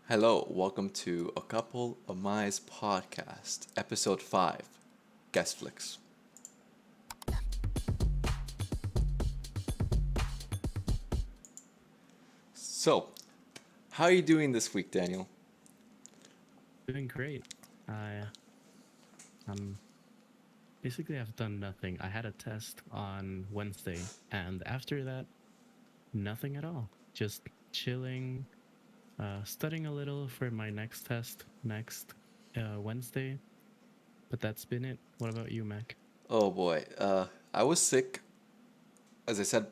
Hello, welcome to a couple of Maes podcast, episode 5, Guessflix. So, how are you doing this week, Daniel? Doing great. I um basically I've done nothing. I had a test on Wednesday, and after that, nothing at all. Just chilling, studying a little for my next test next Wednesday. But that's been it. What about you, Mac? Oh boy, I was sick. As I said,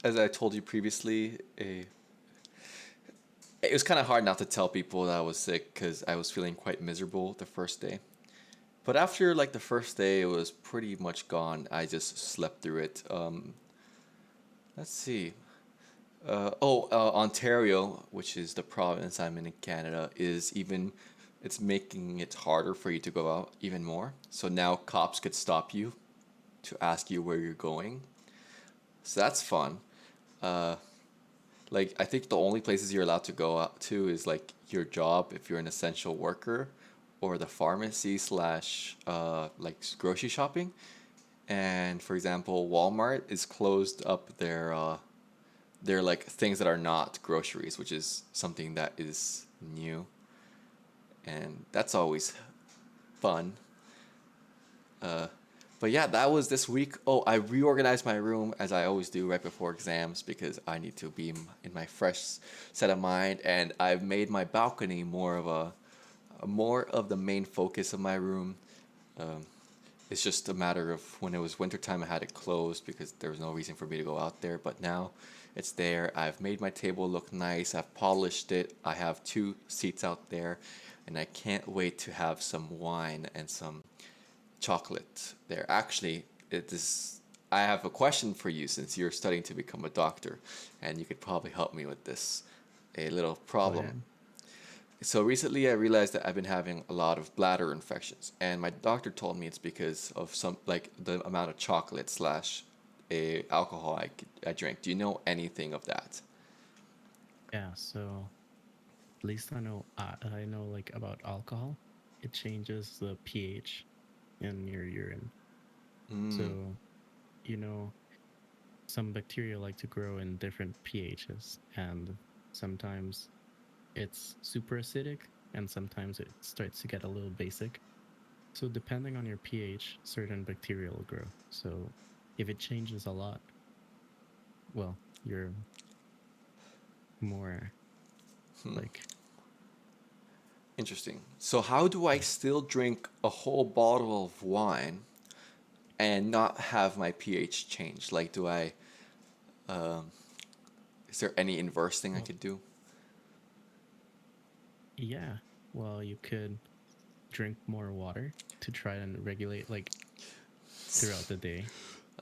as I told you previously, it was kind of hard not to tell people that I was sick because I was feeling quite miserable the first day. But after like the first day, it was pretty much gone. I just slept through it. Let's see. Ontario, which is the province I'm in Canada, it's making it harder for you to go out even more. So now cops could stop you to ask you where you're going. So that's fun. Uh, like I think the only places you're allowed to go out to is like your job if you're an essential worker, or the pharmacy slash like grocery shopping. And for example, Walmart is closed up their like things that are not groceries, which is something that is new, and that's always fun. Uh, but yeah, that was this week. Oh, I reorganized my room as I always do right before exams because I need to be in my fresh set of mind, and I've made my balcony more of the main focus of my room. Um, it's just a matter of when it was wintertime, I had it closed because there was no reason for me to go out there. But now it's there. I've made my table look nice. I've polished it. I have two seats out there, and I can't wait to have some wine and some chocolate there. Actually, it is. I have a question for you since you're studying to become a doctor, and you could probably help me with this. A little Go problem. ahead. So recently I realized that I've been having a lot of bladder infections, and my doctor told me it's because of some like the amount of chocolate slash a alcohol I drink. Do you know anything of that? Yeah, so at least I know like about alcohol. It changes the pH in your urine. Mm, So, you know, some bacteria like to grow in different pHs, and sometimes it's super acidic and sometimes it starts to get a little basic. So depending on your pH, certain bacteria will grow. So if it changes a lot, well, you're more like, interesting. So how do I yeah. still drink a whole bottle of wine and not have my pH change? Like, do I? Um, is there any inverse thing I Well, could do? yeah. Well, you could drink more water to try and regulate like throughout the day.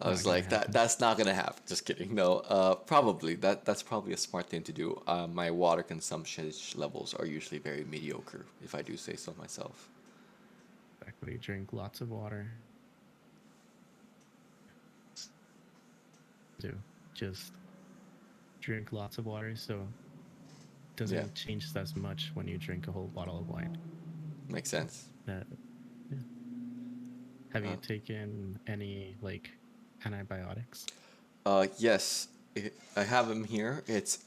I Not was gonna like, that happen. that's not gonna happen. Just kidding. No, probably that's probably a smart thing to do. My water consumption levels are usually very mediocre, if I do say so myself. Exactly. Drink lots of water. Do just drink lots of water so it Yeah, doesn't change as much when you drink a whole bottle of wine. makes sense. That yeah. Have Uh, you taken any like antibiotics? yes, I have them here. It's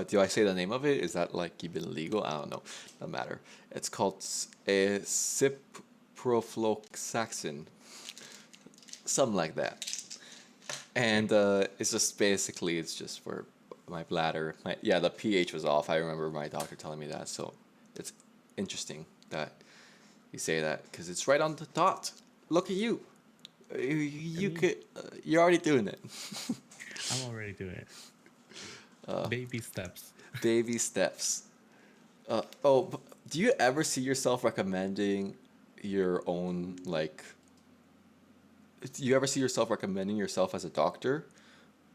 do I say the name of it? Is that like even legal? I don't know. No matter. It's called ciprofloxacin, something like that. Okay. And it's just basically it's just for my bladder. The pH was off. I remember my doctor telling me that. So it's interesting that you say that because it's right on the dot. Look at you. I You mean, could. You're already doing it. I'm already doing it. uh, Baby steps. Baby steps. Do you ever see yourself recommending your own like? Do you ever see yourself recommending yourself as a doctor,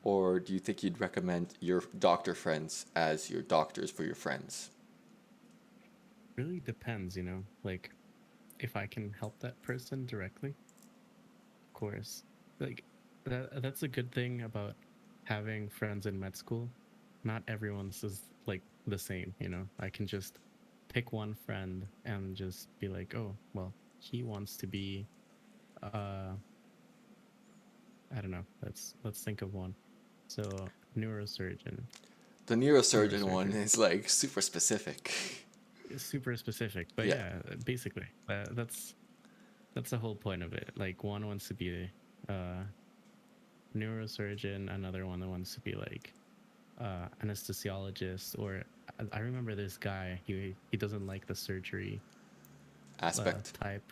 or do you think you'd recommend your doctor friends as your doctors for your friends? Really depends, you know. Like if I can help that person directly, of course. Like that's a good thing about having friends in med school. Not everyone's is like the same, you know. I can just pick one friend and just be like, oh, well, he wants to be, uh, I don't know. Let's think of one. So neurosurgeon, The neurosurgeon one neurosurgeon. is like super specific. It's super specific, but Yeah. yeah, basically, that's the whole point of it. Like one wants to be a neurosurgeon, another one that wants to be like anesthesiologist, or I remember this guy. He doesn't like the surgery Aspect. type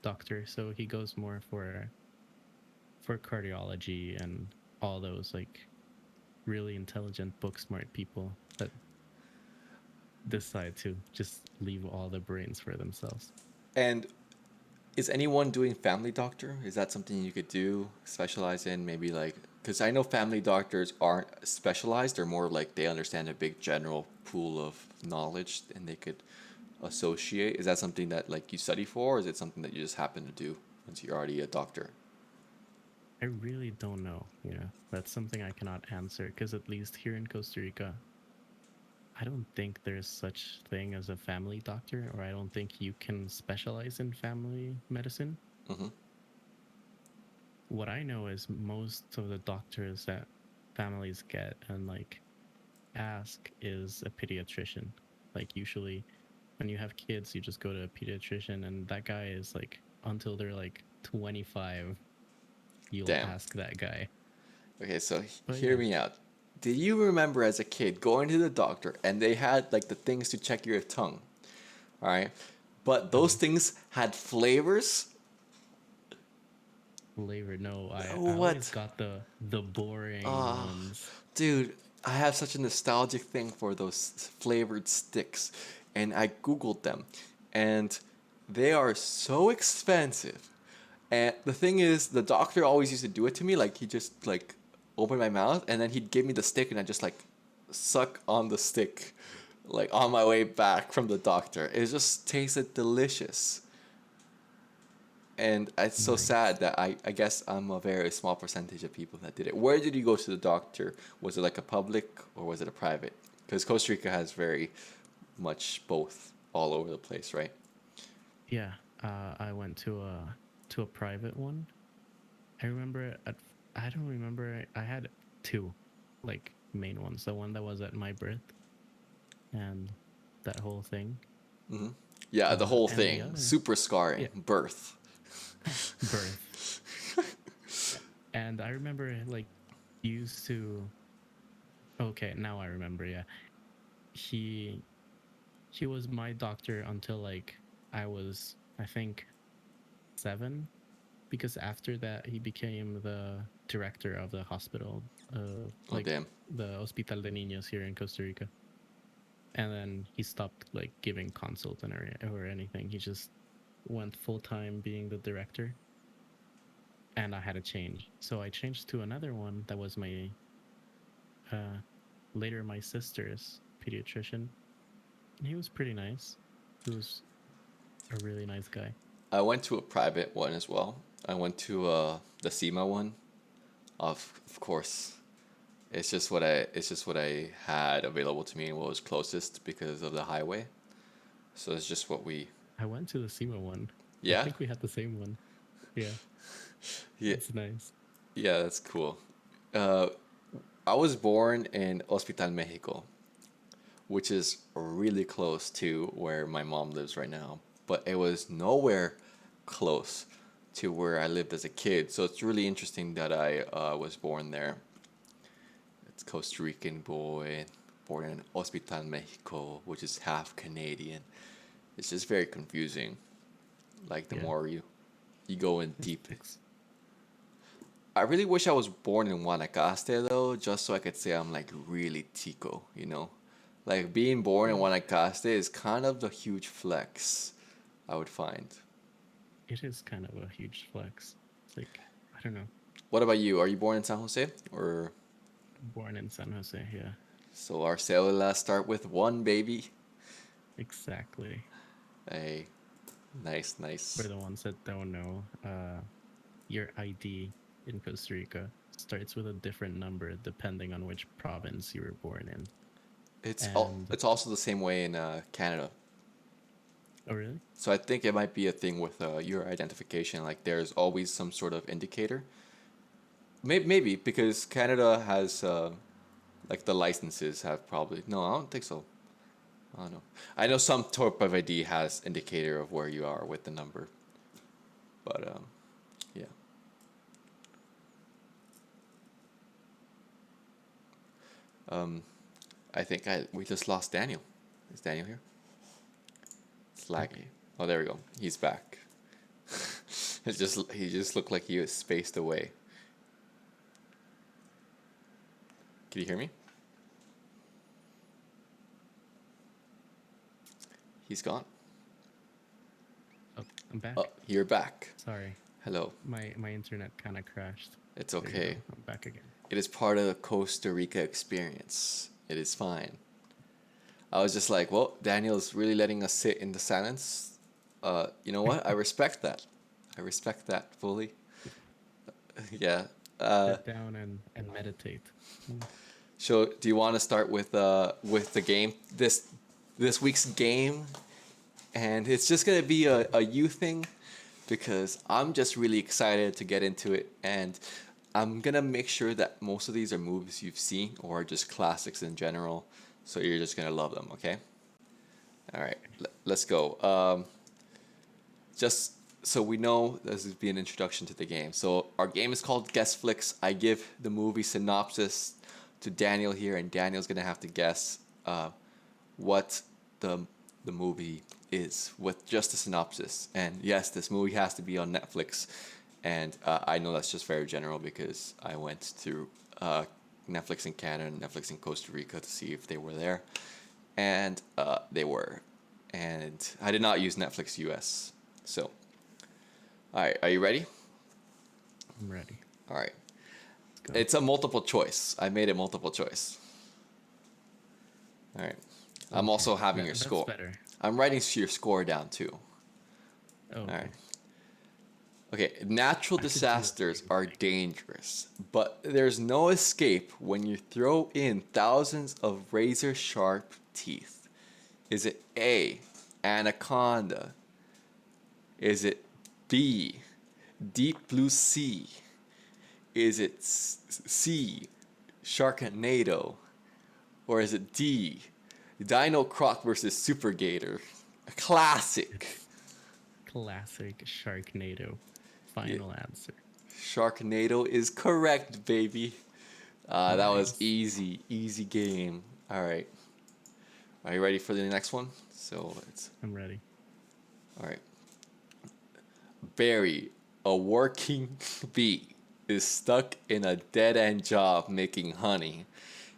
doctor, so he goes more for cardiology and all those like really intelligent, book smart people that decide to just leave all the brains for themselves. And is anyone doing family doctor? Is that something you could do, specialize in? Maybe like, because I know family doctors aren't specialized, they're more like they understand a big general pool of knowledge and they could associate. Is that something that like you study for, or is it something that you just happen to do once you're already a doctor? I really don't know. That's something I cannot answer because at least here in Costa Rica, I don't think there's such thing as a family doctor, or I don't think you can specialize in family medicine. Mm-hmm. What I know is most of the doctors that families get and like ask is a pediatrician. Like usually when you have kids, you just go to a pediatrician, and that guy is like until they're like 25, you'll Damn. ask that guy. Okay, so But hear yeah, me out. Do you remember as a kid going to the doctor and they had like the things to check your tongue? All right. But those uh, things had flavors? flavor. No, I always What? got the boring Ah, ones. dude, I have such a nostalgic thing for those flavored sticks. And I Googled them. And they are so expensive. And the thing is, the doctor always used to do it to me. Like, he just, like, open my mouth and then he'd give me the stick and I just, like, suck on the stick, like, on my way back from the doctor. It just tasted delicious. And it's so Nice. sad that I guess I'm a very small percentage of people that did it. Where did you go to the doctor? Was it like a public or was it a private? Because Costa Rica has very much both all over the place, right? Yeah, I went to a private one. I remember I don't remember. I had two, like main ones. The one that was at my birth and that whole thing. Mm-hmm. Yeah, the whole And the thing. other, Super scarring. yeah, Birth. birth. And I remember like used to. Okay, now I remember. Yeah, he he was my doctor until like I was, I think, 7, because after that he became the director of the hospital, Oh, like damn. the Hospital de Niños here in Costa Rica. And then he stopped like giving consult or anything. He just went full time being the director, and I had to change. So I changed to another one that was my uh, later my sister's pediatrician. And he was pretty nice. He was a really nice guy. I went to a private one as well. I went to the SEMA one. Of course, it's just what I had available to me and what was closest because of the highway. So it's just what we. I went to the SEMA one. I Yeah. think we had the same one. Yeah, Yeah. it's nice. Yeah, that's cool. Uh, I was born in Hospital Mexico, which is really close to where my mom lives right now, but it was nowhere close to where I lived as a kid. So it's really interesting that I was born there. It's Costa Rican boy, born in Hospital Mexico, which is half Canadian. It's just very confusing. Like the Yeah, more you go in it's, deep. it's I really wish I was born in Guanacaste though, just so I could say I'm like really tico, you know? Like being born in Guanacaste is kind of a huge flex, I would find. it is kind of a huge flex. It's like, I don't know. What about you? Are you born in San Jose? Or Born in San Jose, yeah. so our cellulas start with one baby? Exactly. Hey, nice, For nice. the ones that don't know, your ID in Costa Rica starts with a different number depending on which province you were born in. It's And it's also the same way in Canada. Oh, really? So I think it might be a thing with your identification. Like there's always some sort of indicator. Maybe because Canada has like the licenses have probably no, I don't think so. I don't know. I know some type of ID has indicator of where you are with the number, but yeah. Um, I think we just lost Daniel. Is Daniel here? It's laggy. Okay. Oh, there we go. He's back. He just looked like he was spaced away. Can you hear me? He's gone. Oh, I'm Oh, back. you're back. Sorry, Hello. my internet kind of crashed. It's There you go. okay. I'm back again. It is part of the Costa Rica experience. It is fine. I was just like, well, Daniel's really letting us sit in the silence. You know what? I respect that. I respect that fully. Yeah. Sit down and meditate. Mm. So, do you want to start with the game this week's game? And it's just gonna be a you thing because I'm just really excited to get into it, and I'm gonna make sure that most of these are movies you've seen or just classics in general. So you're just gonna love them. Okay. All right. Let's go. Just so we know, this is be an introduction to the game. So our game is called Guessflix. I give the movie synopsis to Daniel here, and Daniel's gonna have to guess what the movie is with just a synopsis. And yes, this movie has to be on Netflix. And I know that's just very general because I went to Netflix in Canada and Netflix in Costa Rica to see if they were there, and they were. And I did not use Netflix US. So, all right, are you ready? I'm ready. All right. Let's go. It's a multiple choice. I made it multiple choice. All right. I'm Okay. also having your That's score. better. I'm writing your score down too. Oh, All okay. right. Okay, natural I could do a disasters thing. are dangerous, but there's no escape when you throw in thousands of razor sharp teeth. Is it A, anaconda? Is it B, deep blue sea? Is it C, Sharknado? Or is it D, Dino Croc versus Super Gator? A classic. It's classic Sharknado. Yeah, Final answer. Sharknado is correct, baby. That was Nice. easy, easy game. All right. Are you ready for the next one? So it's I'm ready. all right. Barry, a working bee, is stuck in a dead end job making honey.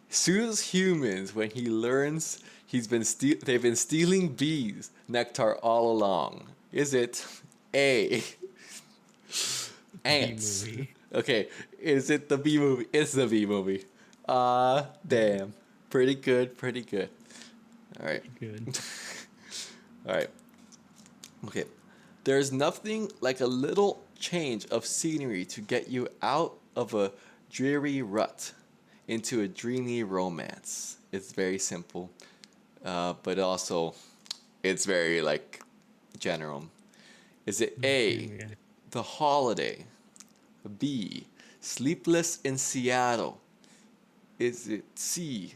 Sues humans when he learns they've been stealing bees nectar all along. Is it A, B ants? movie. Okay, is it the bee movie? It's the bee movie. Damn. Pretty good, pretty good. All right. Good. All right. Okay. There's nothing like a little change of scenery to get you out of a dreary rut into a dreamy romance. It's very simple, but also it's very like general. Is it A, Okay, yeah. The Holiday? B, Sleepless in Seattle? Is it C,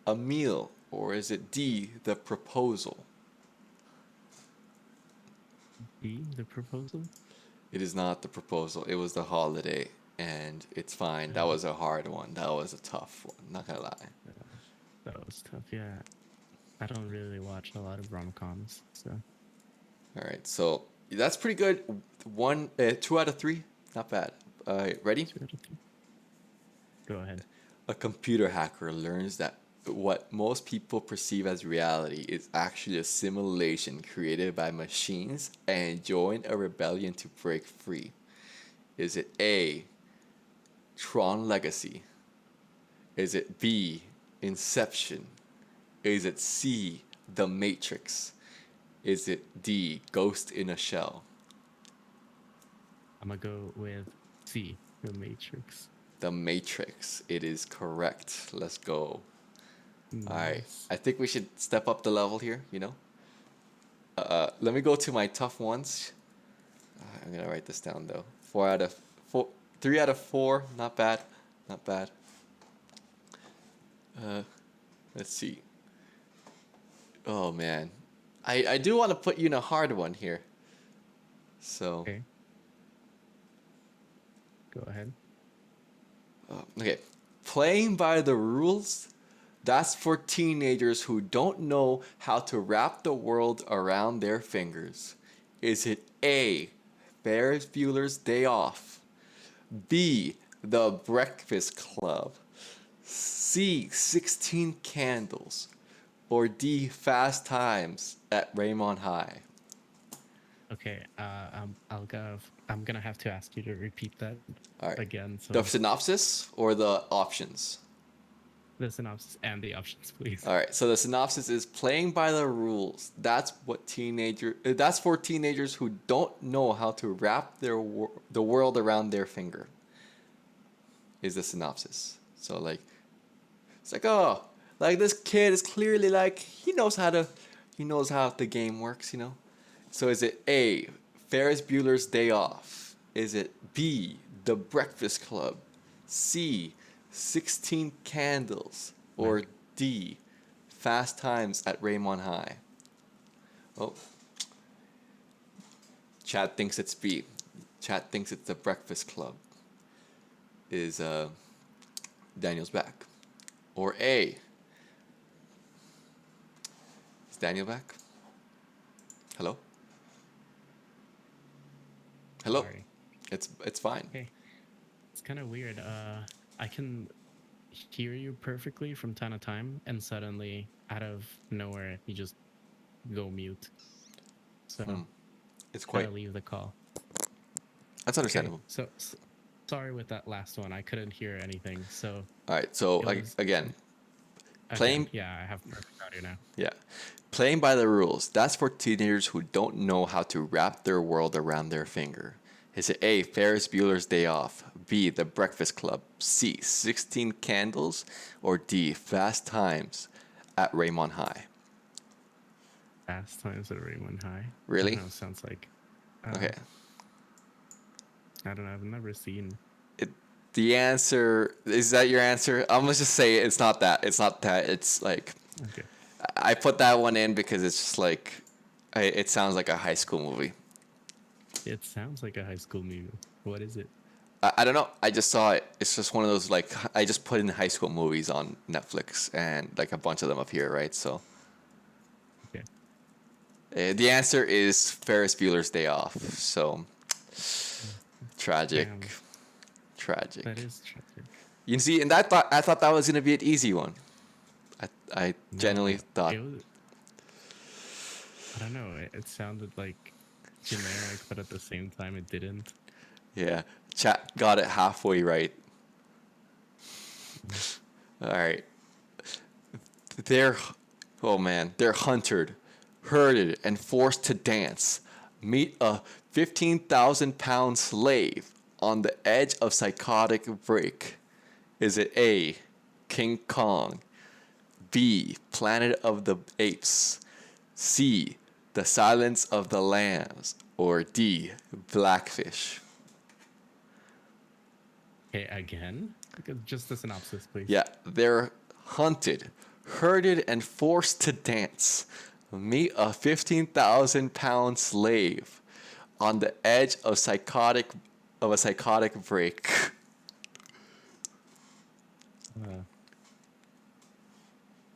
A Meal? Or is it D, The Proposal? B, the proposal. It is not The Proposal. It was The Holiday, and it's fine. That Uh, was a hard one. That was a tough one. Not gonna lie. that was tough. Yeah, I don't really watch a lot of rom-coms, so All right, so that's pretty good. 2 out of 3, not bad. All right, ready? 2 out of 3. Go ahead. A computer hacker learns that what most people perceive as reality is actually a simulation created by machines and join a rebellion to break free. Is it A, Tron Legacy? Is it B, Inception? Is it C, The Matrix? Is it D, Ghost in a Shell? I'm gonna go with C, The Matrix. The Matrix. It is correct. Let's go. All right. Nice. I think we should step up the level here, you know? Let me go to my tough ones. I'm gonna write this down though. 4 out of 4, 3 out of 4. Not bad, not bad. Uh, let's see. Oh man, I do want to put you in a hard one here. So Okay, go ahead. okay, playing by the rules. That's for teenagers who don't know how to wrap the world around their fingers. Is it A, Ferris Bueller's Day Off? B, The Breakfast Club? C, 16 Candles? Or D, Fast Times at Raymond High? Okay, I'm gonna have to ask you to repeat that All right. again. The So synopsis or the options? the synopsis and the options, please. All right. So the synopsis is playing by the rules. That's for teenagers who don't know how to wrap the world around their finger. Is the synopsis. So like it's like, oh, like this kid is clearly like he knows how the game works, you know? So is it A, Ferris Bueller's Day Off? Is it B, The Breakfast Club? C, 16 Candles? Or Like, D, Fast Times at Raymond High? Oh, Chad thinks it's B. Chad thinks it's The Breakfast Club. Is Daniel's back? Or A, is Daniel back? Hello? Hello? sorry. It's fine. Okay, it's kind of weird. I can hear you perfectly from time to time, and suddenly, out of nowhere, you just go mute. So Hmm. It's gotta quite. leave the call. That's Okay, understandable. so sorry with that last one. I couldn't hear anything. So All right. So it like was again, again. playing. Yeah, I have perfect audio now. Yeah, playing by the rules. That's for teenagers who don't know how to wrap their world around their finger. Is it A, Ferris Bueller's Day Off? B, The Breakfast Club? C, 16 Candles? Or D, Fast Times at Raymond High? Fast Times at Raymond High. I don't Really? know. Sounds like. Okay. I don't know. I've never seen. It, the answer is that your answer? I'm gonna just say it's not that. It's not that. It's like Okay. I put that one in because it's just like it sounds like a high school movie. It sounds like a high school movie. What is it? I don't know. I just saw it. It's just one of those like I just put in high school movies on Netflix and like a bunch of them up here, right? So Okay. the answer is Ferris Bueller's Day Off. So tragic, Damn, tragic. that is tragic. You see, and I thought that was gonna be an easy one. I genuinely No, thought. it was. I don't know. It sounded like generic, but at the same time, it didn't. Yeah, chat got it halfway right. All right. They're, oh man, they're hunted, herded, and forced to dance. Meet a 15,000-pound slave on the edge of psychotic break. Is it A, King Kong? B, Planet of the Apes? C, The Silence of the Lambs? Or D, Blackfish? Okay, again. Just the synopsis, please. Yeah, they're hunted, herded, and forced to dance. Meet a 15,000-pound slave on the edge of a psychotic break. Uh,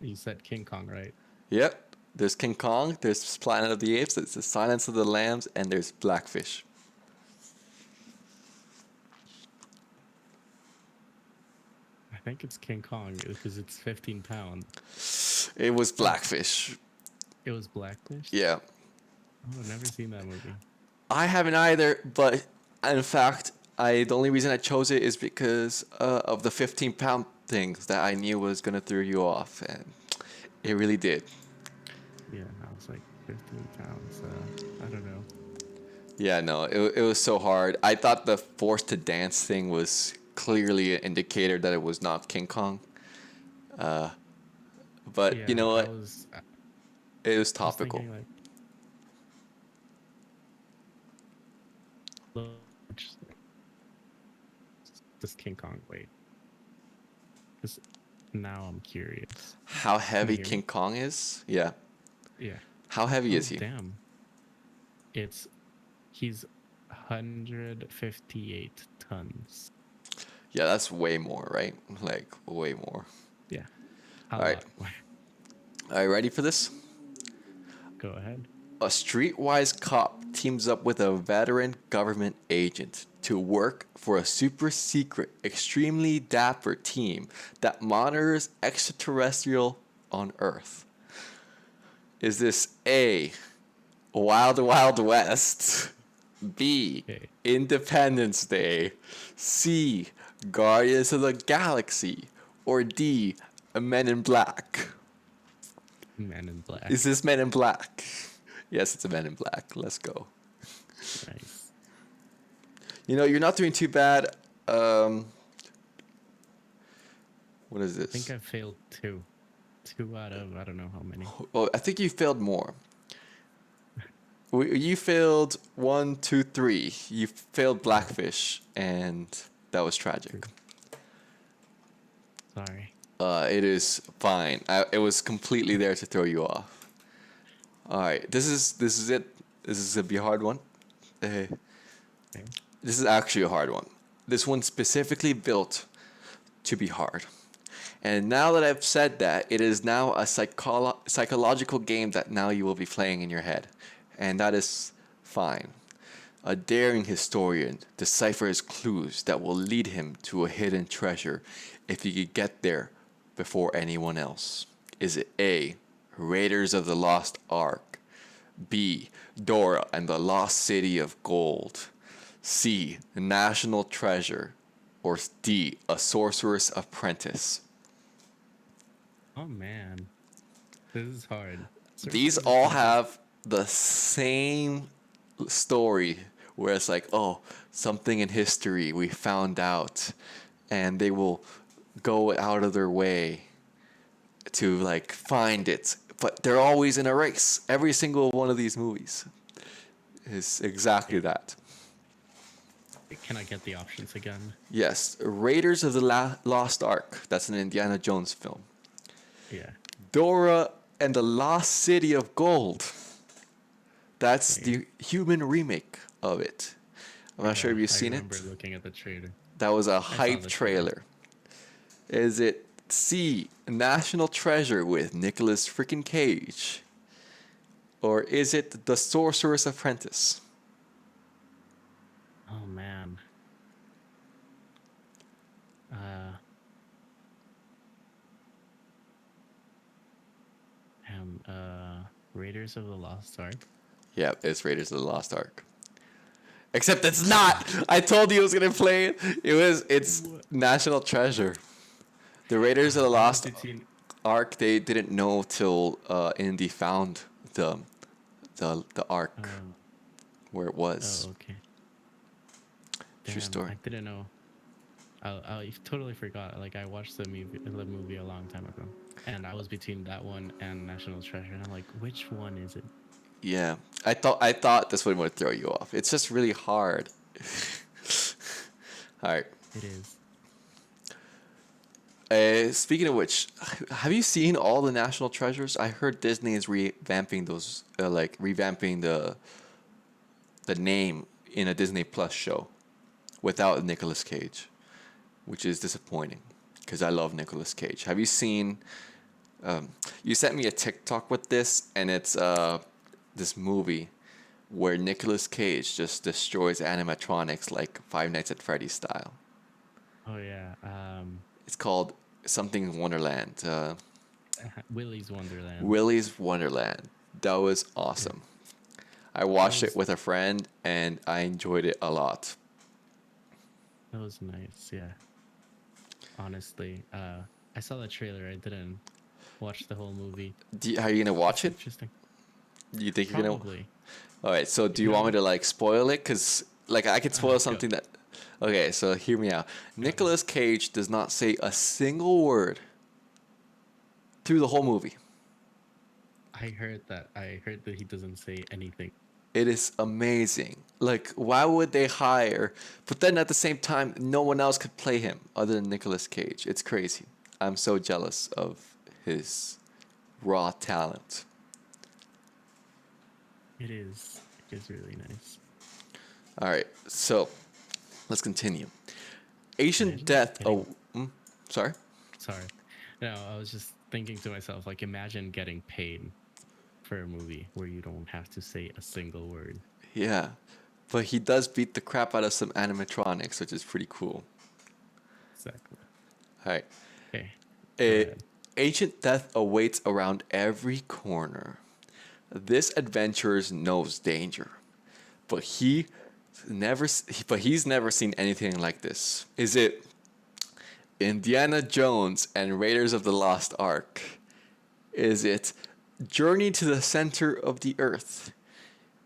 you said King Kong, right? Yep, there's King Kong, there's Planet of the Apes, there's The Silence of the Lambs, and there's Blackfish. I think it's King Kong because it's 15 pounds. It was Blackfish. It was Blackfish. Yeah. Oh, I've never seen that movie. I haven't either, but in fact, the only reason I chose it is because of the 15-pound things that I knew was gonna throw you off, and it really did. Yeah, I was like 15 pounds. I don't know. Yeah, no, it was so hard. I thought the forced to dance thing was clearly an indicator that it was not King Kong. But Yeah, you know I what? was. It was I was topical. thinking like, Which this King Kong? Wait, because now I'm curious. How Can you heavy hear me? King Kong is? Yeah. Yeah. How heavy Oh is he? damn! It's he's 158 tons. Yeah, that's way more, right? Like way more. Yeah, a All right. lot more. Are you ready for this? Go ahead. A streetwise cop teams up with a veteran government agent to work for a super secret, extremely dapper team that monitors extraterrestrial on Earth. Is this A, Wild Wild West, B, Okay, Independence Day, C, Guardians of the Galaxy, or D, Men in Black? Men in Is Black. this Men in Black? Yes, it's a Men in Black. Let's go. Nice. You know, you're not doing too bad. Um, what is I think this? I failed two. Two out of I don't know how many. Oh, I think you failed more. You failed one, two, three. You failed Oh, Blackfish, and that was tragic. true. Sorry. It is fine. It was completely there to throw you off. All right, this is it. This is gonna be a hard one. Uh, Okay. this is actually a hard one. This one's specifically built to be hard. And now that I've said that, it is now a psychological game that now you will be playing in your head. And that is fine. A daring historian deciphers clues that will lead him to a hidden treasure if he could get there before anyone else. Is it A, Raiders of the Lost Ark? B, Dora and the Lost City of Gold? C, National Treasure? Or D, A Sorcerer's Apprentice? Oh man, this is hard. These Sorcerer's all Apprentice. have the same story where it's like, oh, something in history we found out, and they will go out of their way to like find it, but they're always in a race. Every single one of these movies is exactly Okay. that. Can I get the options again? Yes, Raiders of the Lost Ark. That's an Indiana Jones film. Yeah. Dora and the Lost City of Gold. That's Okay. the human remake of it. I'm not sure Yeah, if you've I seen remember it. looking at the trailer. That was a I saw hype the trailer. trailer. Is it C, National Treasure with Nicolas freaking Cage? Or is it The Sorcerer's Apprentice? Oh man. Uh, Raiders of the Lost Ark. Yeah, it's Raiders of the Lost Ark. Except it's not. I told you I was gonna play it. It's What? National Treasure. The Raiders of the I was Lost between. Ark. They didn't know till Indy found the the Ark Um. where it Oh, was. okay. True Damn, story. I didn't know. I totally forgot. Like I watched the movie a long time ago, and I was between that one and National Treasure, and I'm like, which one is it? Yeah, I thought this one would throw you off. It's just really hard. All right. It is. Speaking of which, have you seen all the National Treasures? I heard Disney is revamping those, like revamping the name in a Disney Plus show without Nicolas Cage, which is disappointing because I love Nicolas Cage. Have you seen? You sent me a TikTok with this, and it's this movie where Nicolas Cage just destroys animatronics like Five Nights at Freddy's style. Oh yeah. It's called something Wonderland. Willy's Wonderland. Willy's Wonderland. That was Yeah. awesome. I That watched it was with a friend and I enjoyed it a lot. that was nice. Yeah. Honestly, I saw the trailer. I didn't watch the whole movie. Are you gonna watch It's it? interesting. Do you think you're gonna? Probably. All right. So do You you want me know. to like spoil it? Cause like I could spoil Go. something that. Okay. So hear me out. Go ahead. Nicolas Cage does not say a single word through the whole movie. I heard that. I heard that he doesn't say anything. It is amazing. Like, why would they hire? But then at the same time, no one else could play him other than Nicolas Cage. It's crazy. I'm so jealous of his raw talent. It is. It is really nice. All right, so let's continue. Ancient Imagine Death. getting. Oh, sorry. Sorry. No, I was just thinking to myself, like, imagine getting paid for a movie where you don't have to say a single word. Yeah, but he does beat the crap out of some animatronics, which is pretty cool. Exactly. All right. Okay, go A ahead. ancient death awaits around every corner. This adventurer knows danger, but he's never seen anything like this. Is it Indiana Jones and Raiders of the Lost Ark? Is it Journey to the Center of the Earth?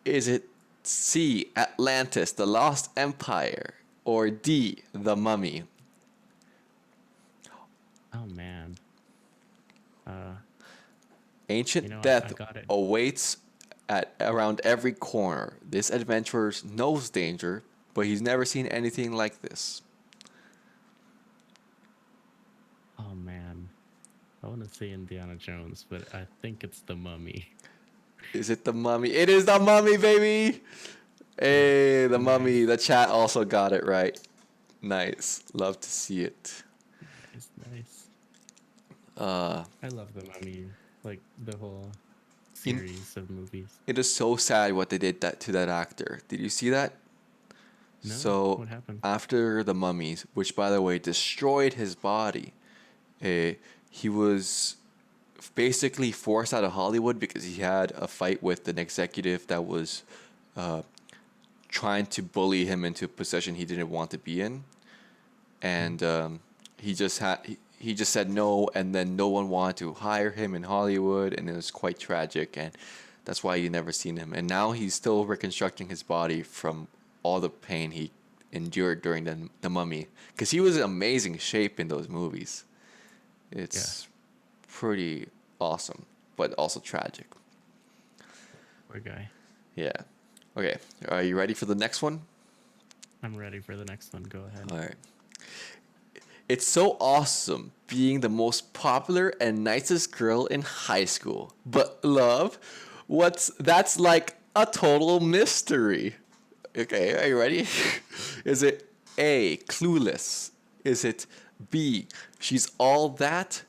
Is it C, Atlantis, the Lost Empire? Or D, The Mummy? Oh man. Uh, Ancient I death got it. awaits at around every corner. This adventurer knows danger, but he's never seen anything like this. Oh man. I want to say Indiana Jones, but I think it's the Mummy. Is it the mummy? It is the mummy, baby! Yeah. Hey, the mummy. Nice. The chat also got it right. Nice. Love to see it. Nice. Nice. Uh, I love the Mummy. Like the whole in, series of movies. it is so sad what they did that to that actor. Did you see that? No, So what happened? after the mummies, which by the way destroyed his body, he was basically forced out of Hollywood because he had a fight with an executive that was uh, trying to bully him into a position he didn't want to be in, Mhm. and he just said no, and then no one wanted to hire him in Hollywood, and it was quite tragic, and that's why you never seen him. And now he's still reconstructing his body from all the pain he endured during the Mummy, because he was in amazing shape in those movies. Yeah. It's pretty awesome, but also tragic. Poor guy. Yeah. Okay. Are you ready for the next one? I'm ready for the next one. Go ahead. All right. It's so awesome being the most popular and nicest girl in high school. But love, that's like a total mystery. Okay, are you ready? Is it A, clueless? Is it B, she's all that?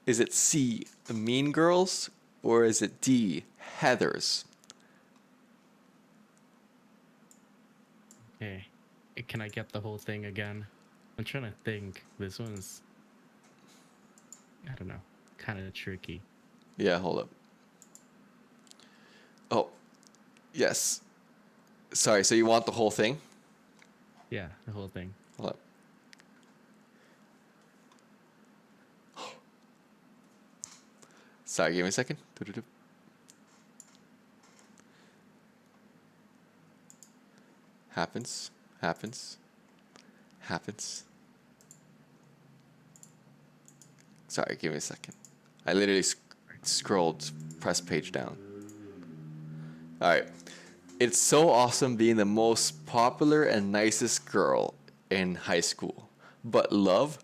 Is it C, mean girls? Or is it D, Heathers? Okay. Can I get the whole thing again? I'm trying to think. This one's, I don't know, kind of tricky. Yeah, hold up. Oh, yes. Sorry, so you want the whole thing? Yeah, the whole thing. Hold up. Sorry, give me a second. Doo-doo-doo. Happens, happens, happens. Sorry, give me a second. I literally scrolled, press page down. All right. It's so awesome being the most popular and nicest girl in high school. But love,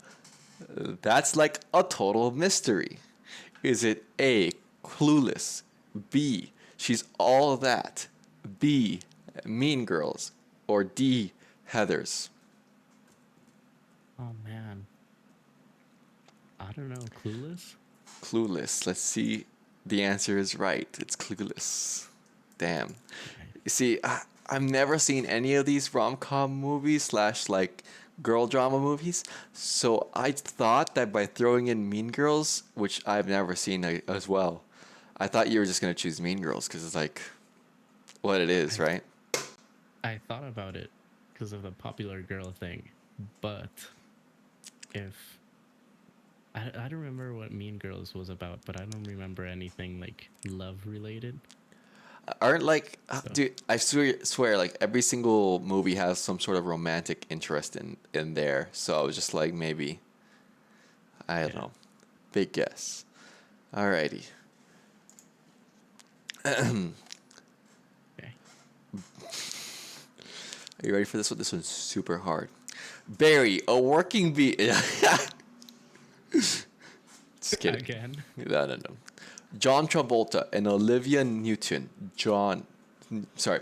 that's like a total mystery. Is it A, clueless? B, she's all that? B, mean girls? Or D, Heathers? Oh man. I don't know. Clueless? Clueless. Let's see. The answer is right. It's clueless. Damn. Okay. You see, I've never seen any of these rom com movies slash like girl drama movies. So I thought that by throwing in Mean Girls, which I've never seen as well, I thought you were just gonna choose Mean Girls because it's like what it is, I right? I thought about it because of the popular girl thing, but if I don't remember what Mean Girls was about, but I don't remember anything like love related. Aren't like, So dude, I swear, like every single movie has some sort of romantic interest in there. So I was just like, maybe, I don't yeah. know, big guess. Alrighty. Okay. Are you ready for this one? This one's super hard. Barry, a working bee. Just kidding. Again. No, no, no. John Travolta and Olivia Newton sorry,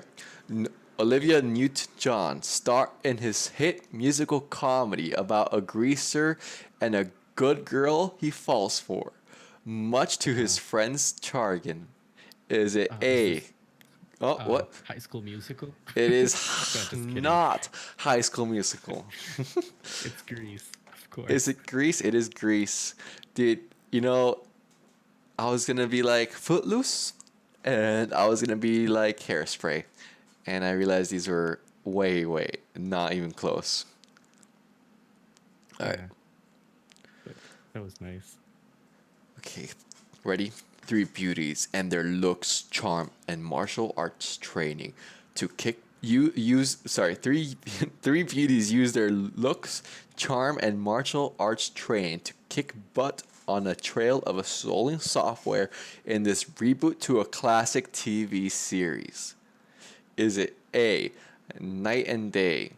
Olivia Newton-John star in his hit musical comedy about a greaser and a good girl he falls for, much to his Uh, friend's chagrin. Is it is A? this Oh, what? High School Musical? It is No, just kidding. not High School Musical. It's Grease, of Is course. it Grease? It is Grease. Dude, I was gonna be like Footloose, and I was gonna be like Hairspray, and I realized these were way, not even close. All right, Yeah, but that was nice. okay, ready? Three beauties and their looks, charm, and martial arts training to kick. You use sorry three three beauties use their looks, charm, and martial arts training to kick butt on a trail of a stolen software in this reboot to a classic TV series. Is it A, Night and Day,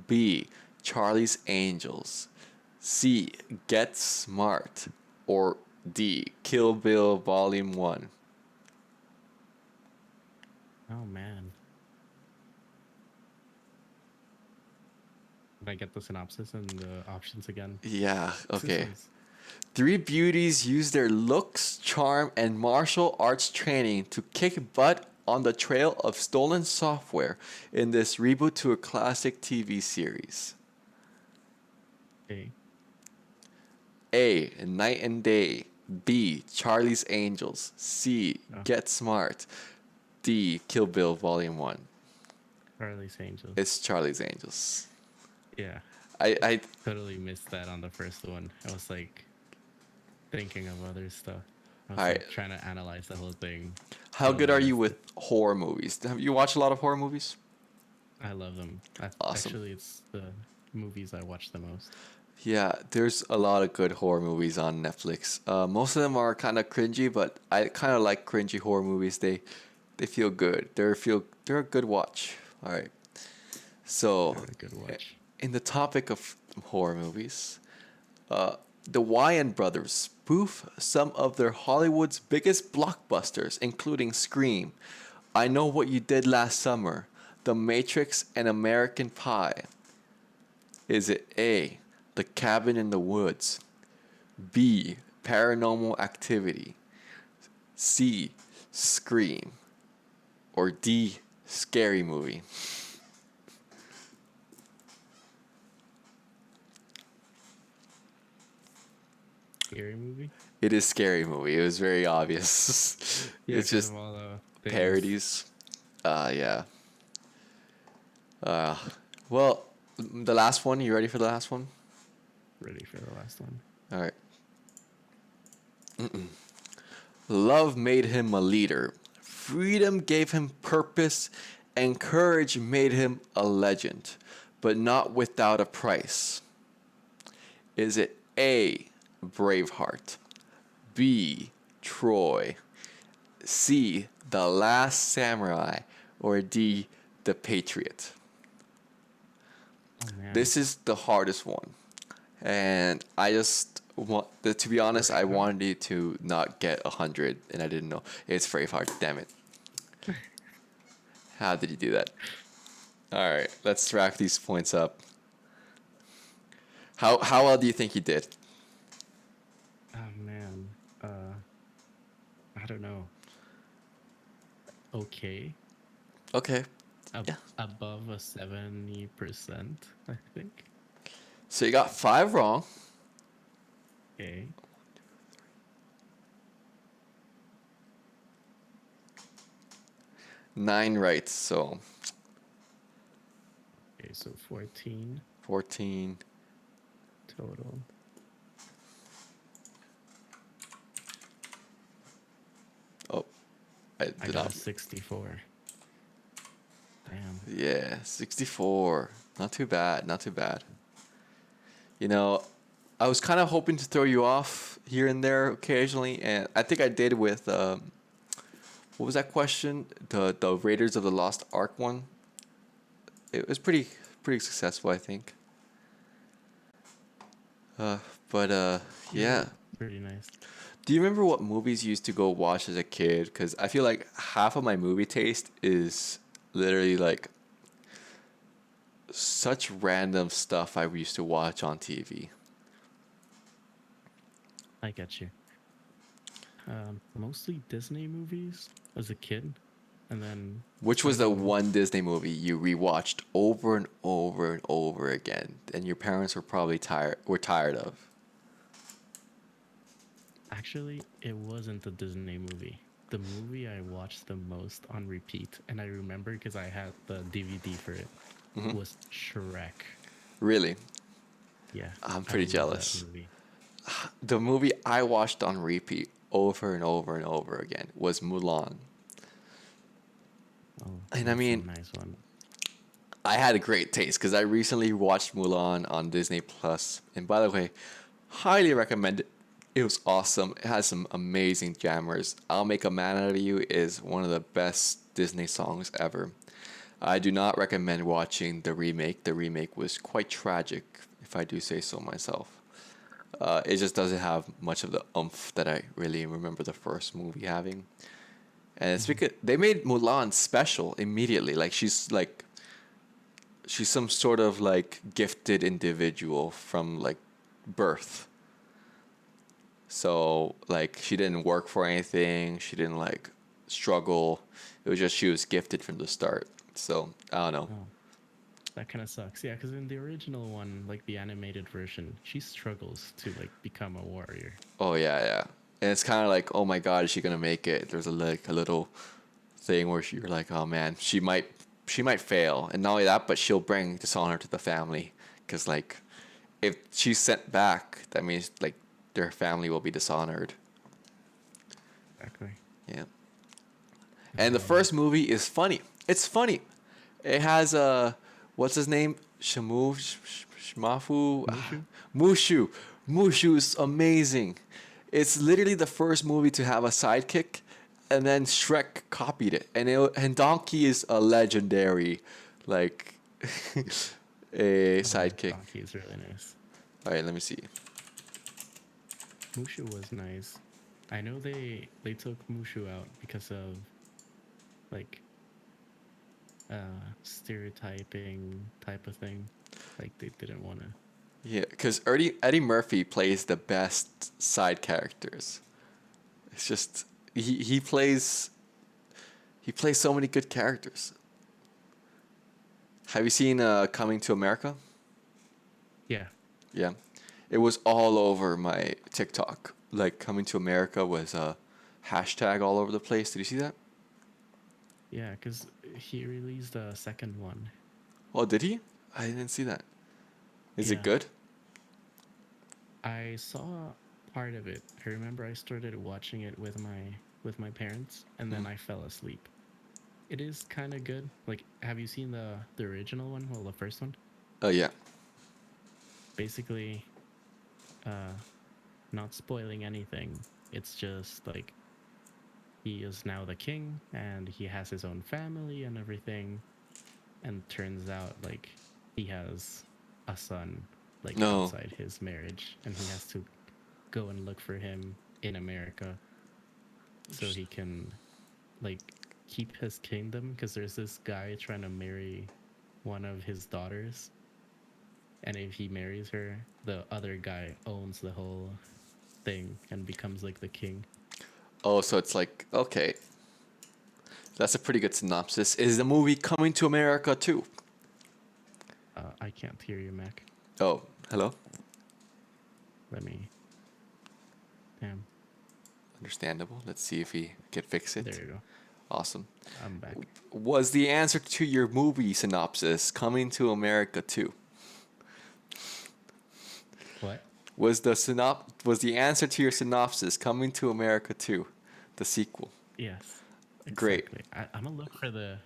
B, Charlie's Angels, C, Get Smart, or D, Kill Bill Volume 1? Oh man. Can I get the synopsis and the options again? Yeah, This okay. one's Three beauties use their looks, charm, and martial arts training to kick butt on the trail of stolen software in this reboot to a classic TV series. A. A, Night and Day. B, Charlie's Angels. C, Oh, Get Smart. D, Kill Bill Volume 1. Charlie's Angels. It's Charlie's Angels. Yeah, I totally missed that on the first one. I was like thinking of other stuff. I was Alright. like trying to analyze the whole thing. How good Totally are you missed with it. horror movies? Have you watched a lot of horror movies? I love them. Awesome. Actually, it's the movies I watch the most. Yeah, there's a lot of good horror movies on Netflix. Most of them are kind of cringy, but I kind of like cringy horror movies. They feel good. They're a good watch. All right. So, They're a good watch. in the topic of horror movies, uh, the Wyan brothers spoof some of their Hollywood's biggest blockbusters, including Scream, I Know What You Did Last Summer, The Matrix, and American Pie. Is it A, The Cabin in the Woods, B, Paranormal Activity, C, Scream, or D, Scary Movie? Scary movie. It is Scary Movie. It was very obvious. Yeah, It's because just of all the things. parodies. Yeah. Uh, well, the last one. You ready for the last one? Ready for the last one. All right. Love made him a leader. Freedom gave him purpose, and courage made him a legend, but not without a price. Is it A, Braveheart, B, Troy, C, The Last Samurai, or D, The Patriot? Oh man. This is the hardest one. And I just want, to be honest, I wanted you to not get 100, and I didn't know. It's Braveheart, damn it. How did you do that? All right, let's rack these points up. How well do you think you did? Oh man. I don't know. Okay. Okay. Yeah. Above a 70%, I think. So you got 5 wrong. Okay. 9 right. So Okay, so 14 14. total. Oh, I I did got not. a 64. Damn. Yeah, 64. Not too bad. Not too bad. You know, I was kind of hoping to throw you off here and there occasionally, and I think I did with what was that question? The Raiders of the Lost Ark one. it was pretty successful, I think. Uh, but Yeah, yeah. pretty nice. Do you remember what movies you used to go watch as a kid? Because I feel like half of my movie taste is literally like such random stuff I used to watch on TV. I get you. Mostly Disney movies as a kid, and then Which was the starting. one Disney movie you rewatched over and over and over again, and your parents were probably tired of? Actually, it wasn't a Disney movie. The movie I watched the most on repeat, and I remember because I had the DVD for it, Hmm. was Shrek. Really, Yeah, I'm I pretty love that jealous. movie. The movie I watched on repeat over and over and over again was Mulan. Oh, And I that's a mean, nice one. I had a great taste because I recently watched Mulan on Disney Plus. And by the way, highly recommend it. It was awesome. It has some amazing jammers. I'll Make a Man Out of You is one of the best Disney songs ever. I do not recommend watching the remake. The remake was quite tragic, if I do say so myself. It just doesn't have much of the oomph that I really remember the first movie having. And it's Mhm. because they made Mulan special immediately. She's some sort of like gifted individual from like birth. So like she didn't work for anything. She didn't like struggle. It was just she was gifted from the start. So I don't know. Oh, that kind of sucks. Yeah, because in the original one, like the animated version, she struggles to like become a warrior. Oh yeah, yeah. And it's kind of like, oh my God, is she gonna make it? There's a little thing where you're like, oh man, she might fail, and not only that, but she'll bring dishonor to the family, because like if she's sent back, that means like their family will be dishonored. Exactly. Yeah. And the Um, first movie is funny. It's funny. It has what's his name? Shmafu, Mushu. Mushu. Mushu's amazing. It's literally the first movie to have a sidekick, and then Shrek copied it. And Donkey is a legendary, like, a Oh, sidekick. Donkey is really nice. All right, let me see. Mushu was nice. I know they took Mushu out because of like stereotyping type of thing. Like they didn't want to. Yeah, because Eddie Murphy plays the best side characters. It's just he plays so many good characters. Have you seen Coming to America? Yeah, Yeah, it was all over my TikTok. Like Coming to America was a hashtag all over the place. Did you see that? yeah, because he released a second one. Oh, did he? I didn't see that. Is it Yeah, good? I saw part of it. I remember I started watching it with my parents, and then Mm. I fell asleep. It is kind of good. Like, have you seen the original one? Well, the first one. Oh yeah. Basically, uh, not spoiling anything. It's just like he is now the king, and he has his own family and everything. And turns out like he has a son like No. outside his marriage, and he has to go and look for him in America so he can like keep his kingdom, because there's this guy trying to marry one of his daughters, and if he marries her, the other guy owns the whole thing and becomes like the king. Oh, so it's like okay. That's a pretty good synopsis. Is the movie Coming to America too? I can't hear you, Mac. Oh, hello. Let me. Damn. Understandable. Let's see if he can fix There it. you go. Awesome. I'm back. Was the answer to your movie synopsis Coming to America too? What? Was the answer to your synopsis Coming to America too? The sequel. Yes, Great. exactly. I'm gonna look for the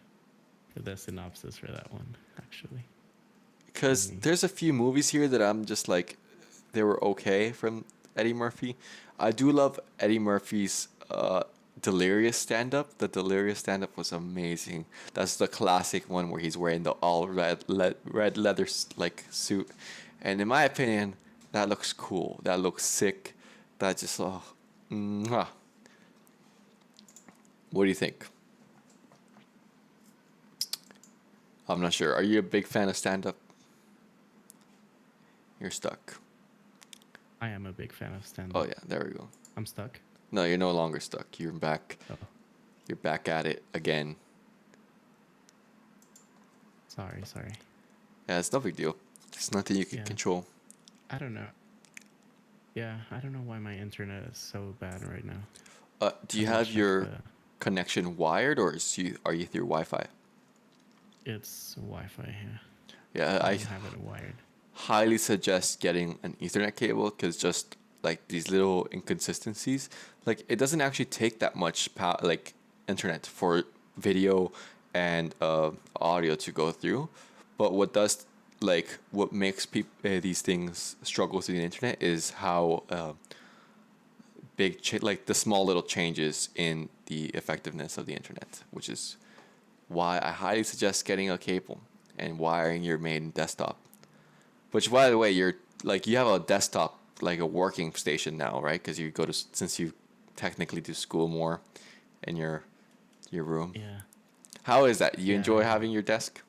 synopsis for that one. Actually, let Because me. there's a few movies here that I'm just like, they were okay from Eddie Murphy. I do love Eddie Murphy's Delirious stand up. The Delirious stand up was amazing. That's the classic one where he's wearing the all red leather like suit, and in my opinion, that looks cool. That looks sick. That just mwah. What do you think? I'm not sure. Are you a big fan of stand up? You're stuck. I am a big fan of stand Oh up. yeah, there we go. I'm stuck. No, you're no longer stuck. You're back. Oh, You're back at it again. sorry. Yeah, it's no big deal. It's nothing you can Yeah, control. I don't know. Yeah, I don't know why my internet is so bad right now. Do I you haven't have checked your the. connection wired or are you through Wi-Fi? It's Wi-Fi. Yeah, Yeah, I I don't have it wired. highly suggest getting an Ethernet cable because just like these little inconsistencies, like it doesn't actually take that much like internet for video and audio to go through, but what makes people these things struggle through the internet is how like the small little changes in the effectiveness of the internet, which is why I highly suggest getting a cable and wiring your main desktop. Which, by the way, you have a desktop, like a working station now, right? Because you go to since you technically do school more in your room. Yeah, How is that? You enjoy yeah. having your desk?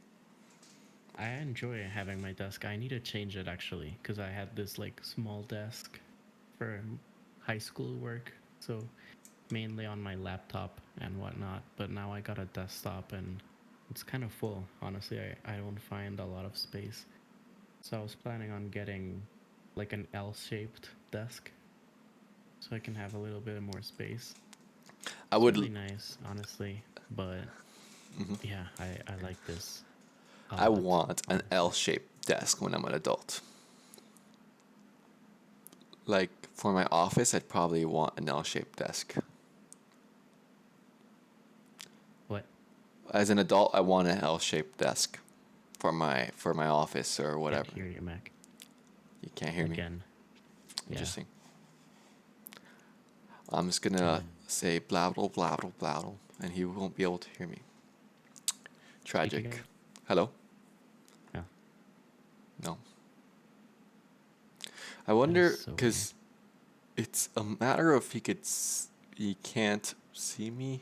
I enjoy having my desk. I need to change it actually because I had this like small desk for high school work, so mainly on my laptop and whatnot. But now I got a desktop and it's kind of full. Honestly, I don't find a lot of space. So I was planning on getting like an L-shaped desk so I can have a little bit more space. I It's would. really nice, honestly. But yeah, I like this a I lot, want an honestly. L-shaped desk when I'm an adult. Like for my office, I'd probably want an L-shaped desk. What? As an adult, I want an L-shaped desk for my office or Can't whatever. hear you, Mac. You can't hear me. Again. Yeah. Interesting. I'm just gonna Can say bladdle bladdle bladdle, and he won't be able to hear me. speak Tragic. again? Hello? Yeah. No. I That is wonder, so weird. cause it's a matter of he can't see me.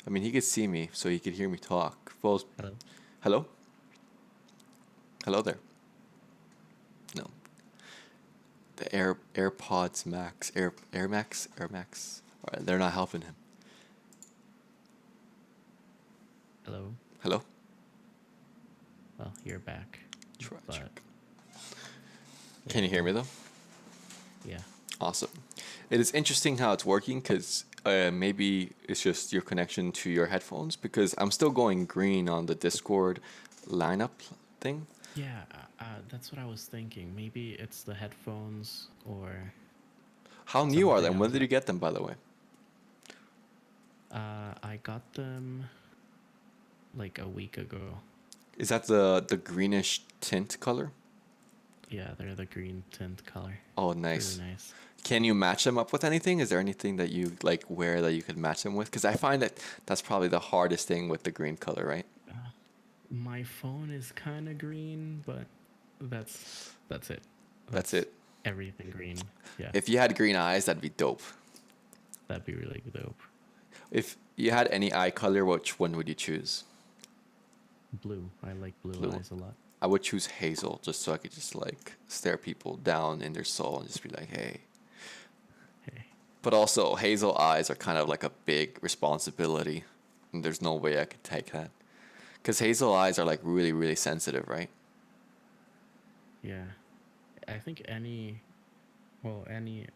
I mean, he could see me, so he could hear me talk. Well, Hello? hello? Hello there. No. The AirPods Max, Air Max. All right, they're not helping him. Hello? Hello? Well, you're back. But Tragic. there Can you you hear go. me though? Yeah. Awesome. It is interesting how it's working because maybe it's just your connection to your headphones because I'm still going green on the Discord lineup thing. Yeah, that's what I was thinking. Maybe it's the headphones or How new are they? something When else. did you get them, by the way? I got them like a week ago. Is that the greenish tint color? Yeah, they're the green tint color. Oh, It's really nice. nice. Can you match them up with anything? Is there anything that you like wear that you could match them with? Because I find that that's probably the hardest thing with the green color, right? Uh, my phone is kind of green, but that's it. That's That's it. everything green. Yeah, If you had green eyes, that'd be dope. that'd be really dope. If you had any eye color, which one would you choose? Blue. I like blue Blue. eyes a lot. I would choose hazel just so I could just like stare people down in their soul and just be like, hey. Hey. But also, hazel eyes are kind of like a big responsibility. And there's no way I could take that. Because hazel eyes are like really, really sensitive, right? Yeah. I think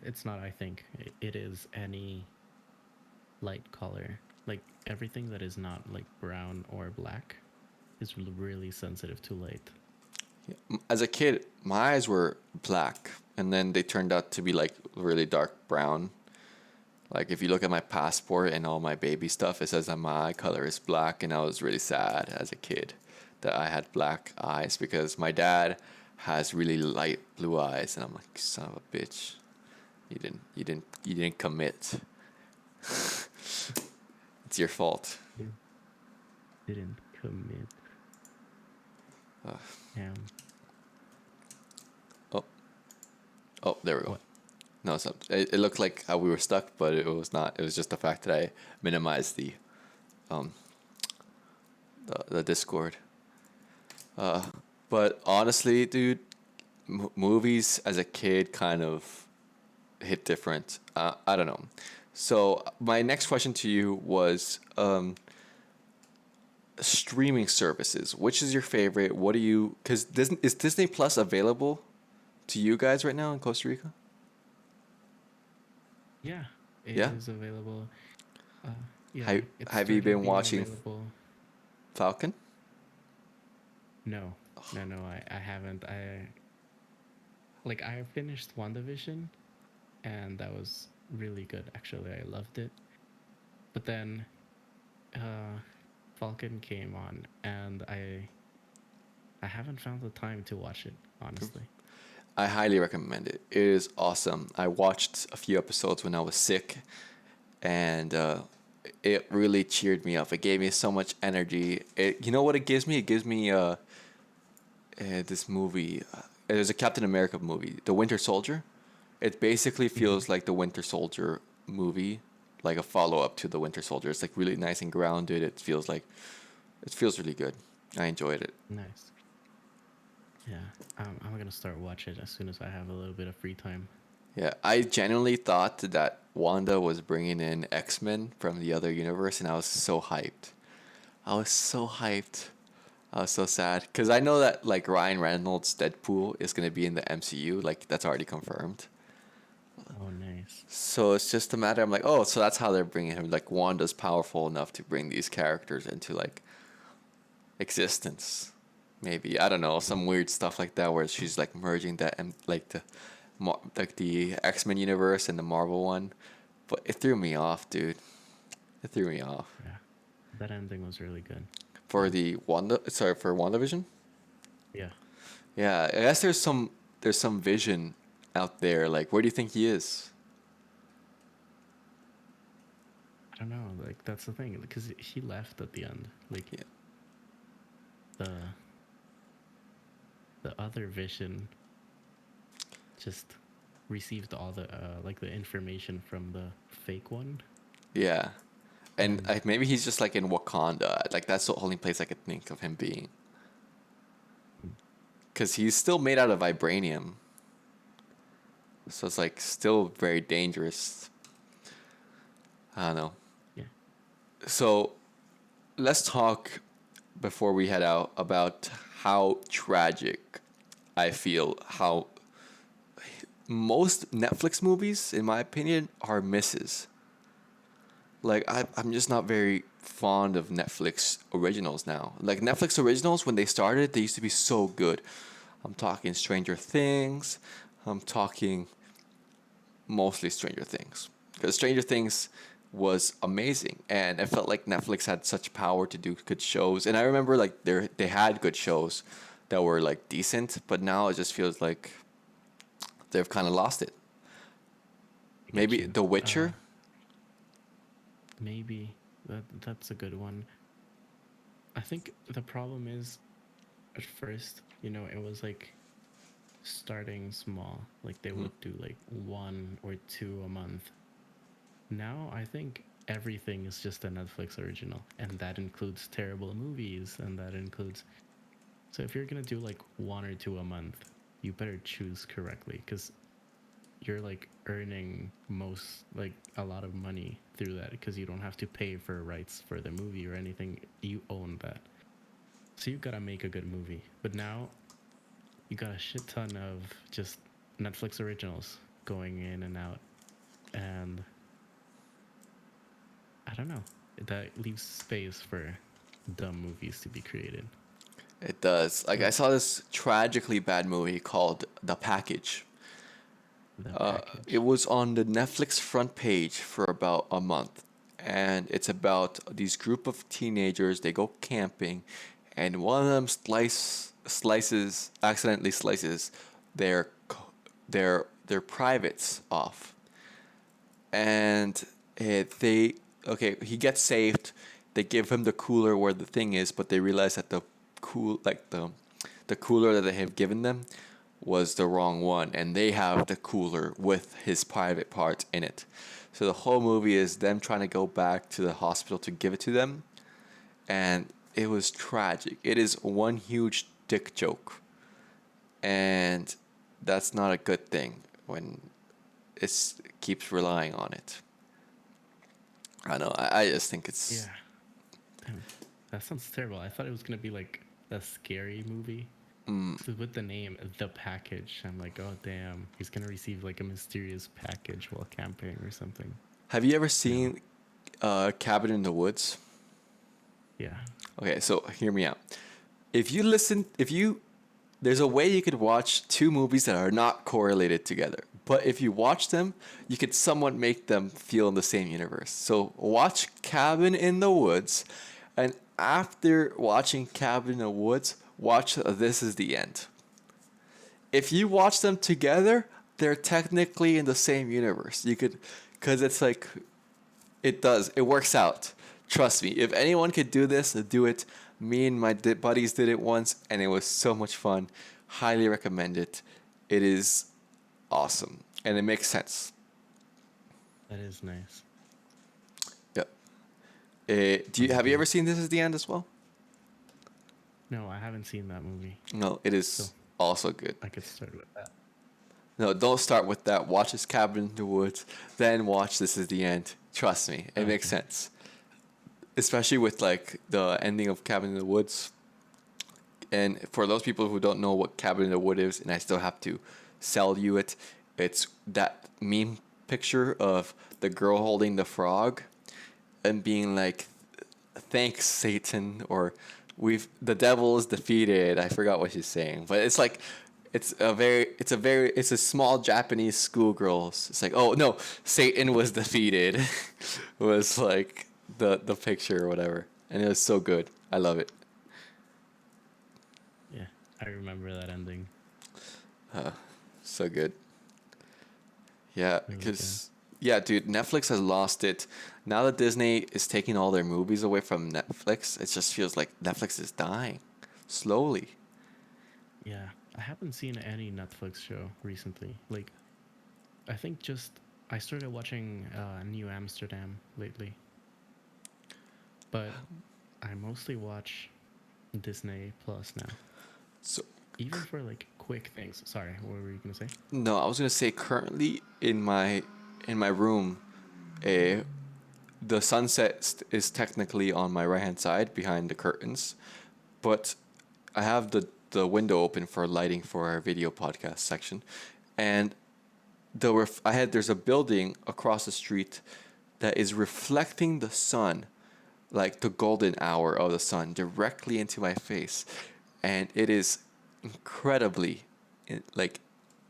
it's not I think. It is any light color. Like everything that is not like brown or black is really sensitive to light. As a kid, my eyes were black. And then they turned out to be like really dark brown. Like if you look at my passport and all my baby stuff, it says that my eye color is black. And I was really sad as a kid that I had black eyes because my dad has really light blue eyes. And I'm like, son of a bitch. You didn't commit. It's your fault. Did- Didn't commit. Uh, Um, oh, oh, there we go. what? No, so it looked like we were stuck, but it was not. It was just the fact that I minimized um the Discord. But honestly, dude, movies as a kid kind of hit different. I don't know. So my next question to you was streaming services. Which is your favorite? What do you? Because is Disney Plus available to you guys right now in Costa Rica? Yeah, it Yeah. is available. Uh, yeah, Have it Have you started been being watching available. Falcon? No, no, I haven't. I finished WandaVision, and that was really good. Actually, I loved it. But then, uh, Falcon came on, and I haven't found the time to watch it. Honestly. I highly recommend it. It is awesome. I watched a few episodes when I was sick, and it really cheered me up. It gave me so much energy. You know what it gives me? It gives me this movie. There's a Captain America movie, The Winter Soldier. It basically Mhm. feels like the Winter Soldier movie, like a follow up to the Winter Soldier. It's like really nice and grounded. It feels really good. I enjoyed it. Nice. Yeah, I'm gonna start watching it as soon as I have a little bit of free time. Yeah, I genuinely thought that Wanda was bringing in X-Men from the other universe, and I was so hyped. I was so hyped. I was so sad because I know that like Ryan Reynolds' Deadpool is gonna be in the MCU. Like that's already confirmed. Oh, nice. So it's just a matter. I'm like, oh, so that's how they're bringing him. Like Wanda's powerful enough to bring these characters into like existence. Maybe I don't know some weird stuff like that where she's like merging that and like the X Men universe and the Marvel one. But it threw me off, dude. It threw me off. Yeah, that ending was really good. For the for WandaVision. Yeah, Yeah, I guess there's some vision out there. Like, where do you think he is? I don't know. Like that's the thing because he left at the end. Like Yeah, the the other Vision just received all the the information from the fake one, yeah, and and maybe he's just like in Wakanda. Like that's the only place I could think of him being. Cause he's still made out of vibranium, so it's like still very dangerous. I don't know. yeah, So let's talk before we head out about how tragic I feel how most Netflix movies, in my opinion, are misses. Like I'm just not very fond of Netflix originals now. Like Netflix originals when they started, they used to be so good. I'm talking Stranger Things. I'm talking mostly Stranger Things. Because Stranger Things was amazing and it felt like Netflix had such power to do good shows. And I remember like they had good shows that were like decent, but now it just feels like they've kind of lost it. I get Maybe you. The Witcher. Maybe that's a good one. I think the problem is at first, it was like starting small. Like they Mhm. would do like one or two a month. Now I think everything is just a Netflix original, and that includes terrible movies, and that includes. So if you're gonna do like one or two a month, you better choose correctly, because you're like earning a lot of money through that, because you don't have to pay for rights for the movie or anything. You own that, so you gotta make a good movie. But now you got a shit ton of just Netflix originals going in and out, and I don't know. That leaves space for dumb movies to be created. It does. Like I Like saw this tragically bad movie called The Package. the It package. was on the Netflix front page for about a month, and it's about these group of teenagers. They go camping, and one of them accidentally slices their their privates off, and they okay, he gets saved. They give him the cooler where the thing is, but they realize that the cooler that they have given them was the wrong one, and they have the cooler with his private part in it. So the whole movie is them trying to go back to the hospital to give it to them, and it was tragic. It is one huge dick joke, and that's not a good thing when it keeps relying on it. I know. I just think it's. Yeah. Damn. That sounds terrible. I thought it was gonna be like a scary movie. So with the name The Package, I'm like, oh damn, he's gonna receive like a mysterious package while camping or something. Have you ever You know? seen Cabin in the Woods? Yeah. Okay, so hear me out. If you, there's a way you could watch two movies that are not correlated together. But if you watch them, you could somewhat make them feel in the same universe. So watch Cabin in the Woods, and after watching Cabin in the Woods, watch This Is the End. If you watch them together, they're technically in the same universe. You could, because it's like, it works out. Trust me. If anyone could do this, do it. Me and my buddies did it once, and it was so much fun. Highly recommend it. It is awesome, and it makes sense. That is nice. Yep. Do you have you ever seen This Is the End as well? No, I haven't seen that movie. No, it So is also good. I could start with that. No, don't start with that. Watch this Cabin in the Woods, then watch This Is the End. Trust me, it makes Okay. sense. Especially with like the ending of Cabin in the Woods. And for those people who don't know what Cabin in the Wood is, and I still have to sell you it, it's that meme picture of the girl holding the frog and being like, "Thanks, Satan," or the devil is defeated. I forgot what she's saying, but it's like it's a small Japanese schoolgirl. It's like, oh no, Satan was defeated. Was like the picture or whatever, and it was so good. I love it. Yeah, I remember that ending. So good. Yeah, Really good. because yeah, dude, Netflix has lost it. Now that Disney is taking all their movies away from Netflix, it just feels like Netflix is dying slowly. Yeah, I haven't seen any Netflix show recently. Like, I think just I started watching New Amsterdam lately, but I mostly watch Disney Plus now. So Even for like quick things. Sorry, what were you gonna say? no, I was gonna say currently in my room, a the sunset is technically on my right hand side behind the curtains, but I have the window open for lighting for our video podcast section, and there's a building across the street that is reflecting the sun, like the golden hour of the sun, directly into my face, and it is incredibly, like,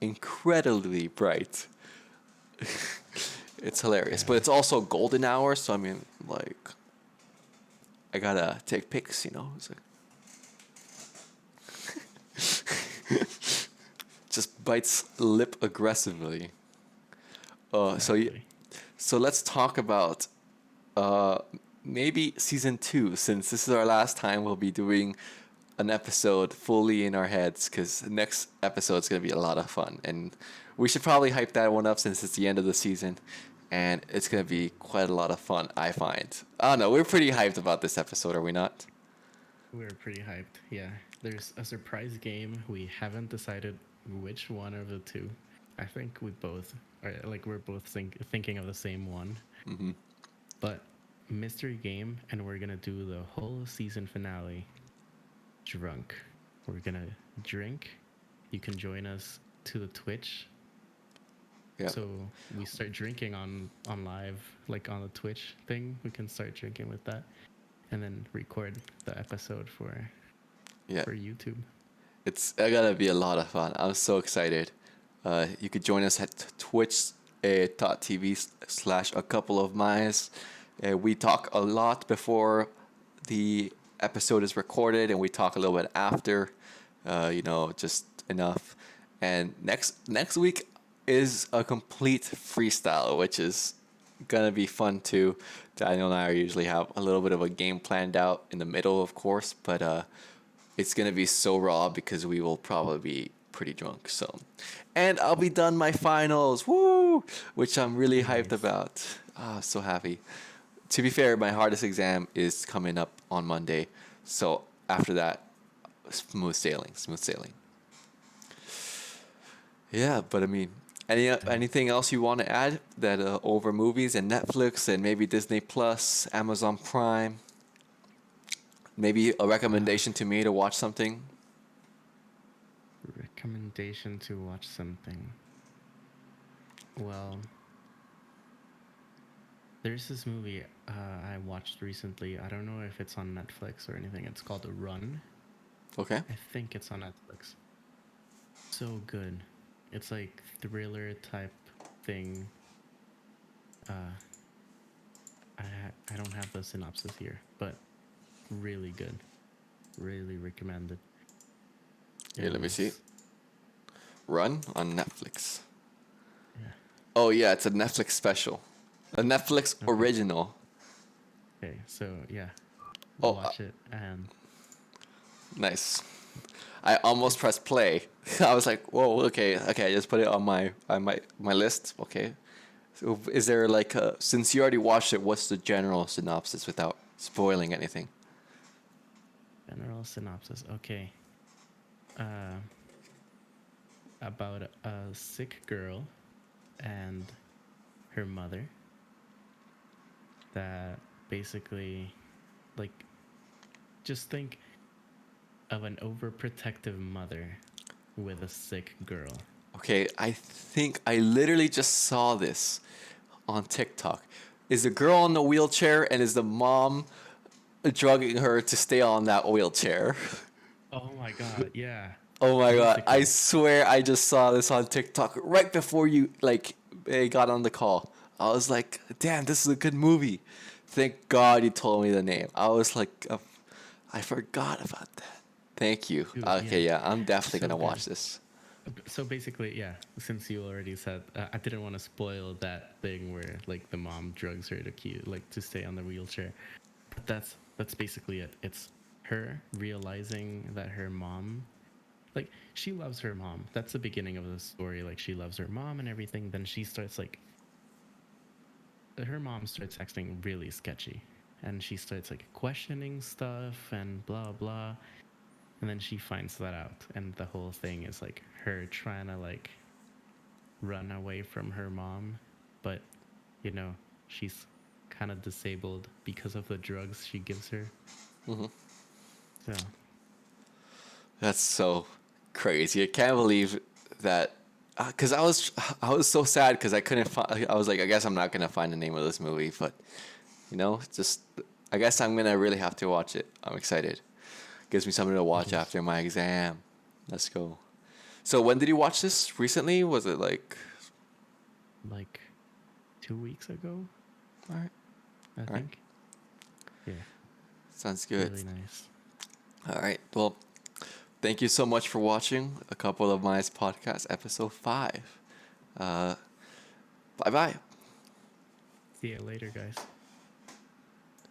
incredibly bright. It's hilarious, but Yeah, it's also golden hour, so I mean, like, I gotta take pics, you know. It's like, just bites lip aggressively. Uh, so y- exactly. so let's talk about uh maybe season 2, since this is our last time we'll be doing an episode fully in our heads, because the next episode's gonna be a lot of fun, and we should probably hype that one up since it's the end of the season, and it's gonna be quite a lot of fun. I find. I don't know. We're pretty hyped about this episode, are we not? We're pretty hyped. Yeah, there's a surprise game. We haven't decided which one of the two. I think we both are like we're both thinking of the same one, Mm-hmm. but mystery game, and we're gonna do the whole season finale drunk. We're gonna drink. You can join us to the Twitch. Yeah. So we start drinking on live, like on the Twitch thing. We can start drinking with that, and then record the episode Yeah. for YouTube. It's gonna be a lot of fun. I'm so excited. You could join us at twitch.tv/ a couple of Maes. We talk a lot before the episode is recorded, and we talk a little bit after. Just enough. And next week is a complete freestyle, which is gonna be fun too. Daniel and I usually have a little bit of a game planned out in the middle, of course, but it's gonna be so raw because we will probably be pretty drunk. So, and I'll be done my finals, woo! Which I'm really hyped Nice. about. Ah, so happy. To be fair, my hardest exam is coming up on Monday, so after that, smooth sailing, smooth sailing. Yeah, but I mean, anything else you want to add that over movies and Netflix and maybe Disney Plus, Amazon Prime? Maybe a Uh, recommendation to me to watch something. recommendation to watch something. Well, there's this movie I watched recently. I don't know if it's on Netflix or anything. It's called Run. Okay. I think it's on Netflix. So good. It's like thriller type thing. Uh, I don't have the synopsis here, but really good. Really recommended. Here, It let me see. was Run on Netflix. yeah. Oh yeah, it's a Netflix special, a Netflix Okay. original. Okay. So yeah, Oh, watch it and nice. I almost it's pressed play. I was like, whoa, okay, okay. I just put it on my list. Okay. So is there like since you already watched it, what's the general synopsis without spoiling anything? general synopsis. Okay. Uh, about a sick girl and her mother that basically like just think of an overprotective mother with a sick girl. Okay, I think I literally just saw this on TikTok. Is the girl in the wheelchair and is the mom drugging her to stay on that wheelchair? Oh my god, yeah. Oh my god, I Basically. swear I just saw this on TikTok right before you got on the call. I was like, "Damn, this is a good movie." Thank God you told me the name. I was like, I forgot about that. Thank you. Dude, Okay, yeah. yeah, I'm definitely So gonna good. watch this. So basically, yeah, since you already said I didn't want to spoil that thing where like the mom drugs her to keep like to stay on the wheelchair. But that's basically it. It's her realizing that her mom like she loves her mom. That's the beginning of the story. Like she loves her mom and everything. Then she starts like her mom starts acting really sketchy. And she starts like questioning stuff and blah blah. And then she finds that out. And the whole thing is like her trying to like run away from her mom. But, you know, she's kind of disabled because of the drugs she gives her. Hmm. So, That's so crazy. I can't believe that. Cause I was so sad because I couldn't find. I was like, I guess I'm not gonna find the name of this movie, but just I guess I'm gonna really have to watch it. I'm excited. Gives me something to it watch is after my exam. Let's go. So when did you watch this? Recently? Was it like? like 2 weeks ago, All right, I all right, think. Yeah, sounds good. really nice. All right, well, thank you so much for watching a couple of my podcast episode 5. Uh, bye bye. See you later, guys.